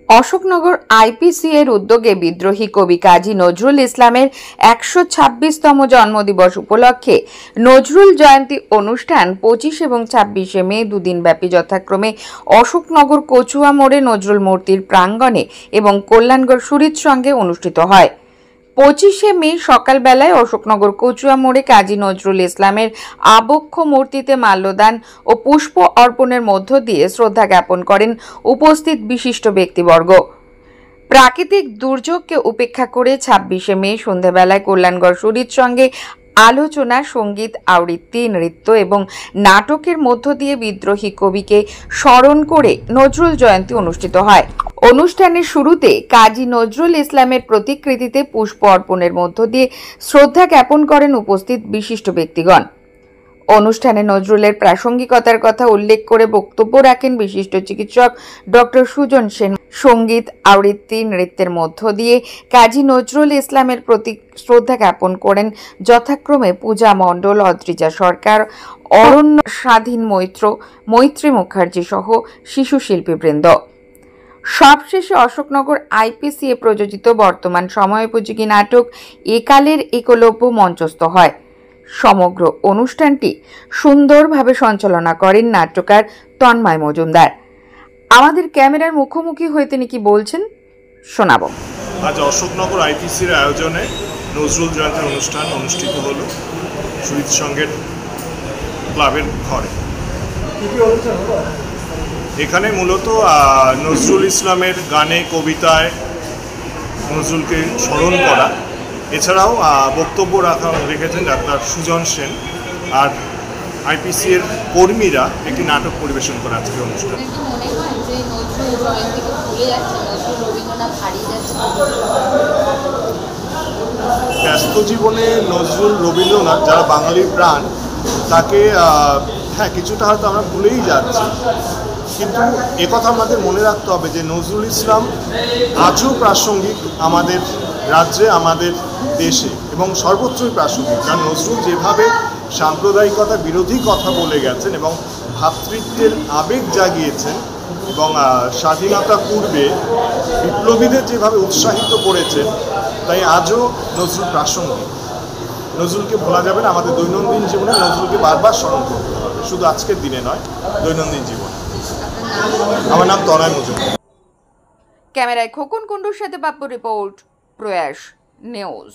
Ashoknagar IPC এর উদ্যোগে বিদ্রোহী কবি কাজী নজরুল ইসলামের ১২৬তম জন্মদিবস উপলক্ষে নজরুল জয়ন্তী অনুষ্ঠান ২৫ এবং ২৬শে মে দুদিনব্যাপী যথাক্রমে অশোকনগর কচুয়া মোড়ে নজরুল মূর্তির প্রাঙ্গণে এবং কল্যাণগড় সুরিত সঙ্গে অনুষ্ঠিত হয়। ২৫শে মে সকালবেলায় অশোকনগর কচুয়া মোড়ে কাজী নজরুল ইসলামের আবক্ষ মূর্তিতে মাল্যদান ও পুষ্প অর্পণের মধ্য দিয়ে শ্রদ্ধা জ্ঞাপন করেন উপস্থিত বিশিষ্ট ব্যক্তিবর্গ। প্রাকৃতিক দুর্যোগকে উপেক্ষা করে ২৬শে মে সন্ধ্যাবেলায় কল্যাণগড় সুরিত সঙ্গে আলোচনা, সঙ্গীত, আবৃত্তি, নৃত্য এবং নাটকের মধ্য দিয়ে বিদ্রোহী কবিকে স্মরণ করে নজরুল জয়ন্তী অনুষ্ঠিত হয়। অনুষ্ঠানের শুরুতে কাজী নজরুল ইসলামের প্রতিকৃতিতে পুষ্প অর্পণের মধ্য দিয়ে শ্রদ্ধা জ্ঞাপন করেন উপস্থিত বিশিষ্ট ব্যক্তিগণ। অনুষ্ঠানে নজরুলের প্রাসঙ্গিকতার কথা উল্লেখ করে বক্তব্য রাখেন বিশিষ্ট চিকিৎসক ডক্টর সুজন সেন। সঙ্গীত, আবৃত্তি, নৃত্যের মধ্য দিয়ে কাজী নজরুল ইসলামের প্রতি শ্রদ্ধা জ্ঞাপন করেন যথাক্রমে পূজা মণ্ডল, অদ্রিজা সরকার, অরণ্য স্বাধীন মৈত্রী মুখার্জি সহ শিশু শিল্পীবৃন্দ। সবশেষে অশোকনগর আইপিসি এ প্রযোজিত বর্তমান সময়োপযোগী নাটক একালের একলব্য মঞ্চস্থ হয়। সমগ্র অনুষ্ঠানটি সুন্দরভাবে সঞ্চালনা করেন নাট্যকার তন্ময় মজুমদার। আমাদের ক্যামেরার মুখোমুখি হয়ে তিনি কি বলছেন শোনাব। আজ অশোকনগর আইপিসির আয়োজনে নজরুল জয়ন্তীর অনুষ্ঠান অনুষ্ঠিত হল সুরিত সঙ্গের ক্লাবের ঘরে। এখানে মূলত নজরুল ইসলামের গানে, কবিতায় নজরুলকে স্মরণ করা, এছাড়াও বক্তব্য রেখেছেন ডাক্তার সুজন সেন, আর আইপিসি এর কর্মীরা একটি নাটক পরিবেশন করে আজকের অনুষ্ঠান। ব্যস্ত জীবনে নজরুল, রবীন্দ্রনাথ যারা বাঙালির প্রাণ, তাকে কিছুটা হয়তো আমরা ভুলেই যাচ্ছি, কিন্তু একথা আমাদের মনে রাখতে হবে যে নজরুল ইসলাম আজও প্রাসঙ্গিক আমাদের রাজ্যে, আমাদের দেশে এবং সর্বত্রই প্রাসঙ্গিক। কারণ নজরুল যেভাবে সাম্প্রদায়িকতা বিরোধী কথা বলে গেছেন এবং ভ্রাতৃত্বের আবেগ জাগিয়েছেন এবং স্বাধীনতা পূর্বে বিপ্লবীদের যেভাবে উৎসাহিত করেছেন, তাই আজও নজরুল প্রাসঙ্গিক। নজরুলকে ভোলা যাবে না। আমাদের দৈনন্দিন জীবনে নজরুলকে বারবার স্মরণ করতে হবে, শুধু আজকের দিনে নয়, দৈনন্দিন জীবনে। আমার নাম তন্ময় মজুমদার। ক্যামেরায় খোকন কুণ্ডুর সাথে বাপ্পু রিপোর্ট, প্রয়াস নিউজ।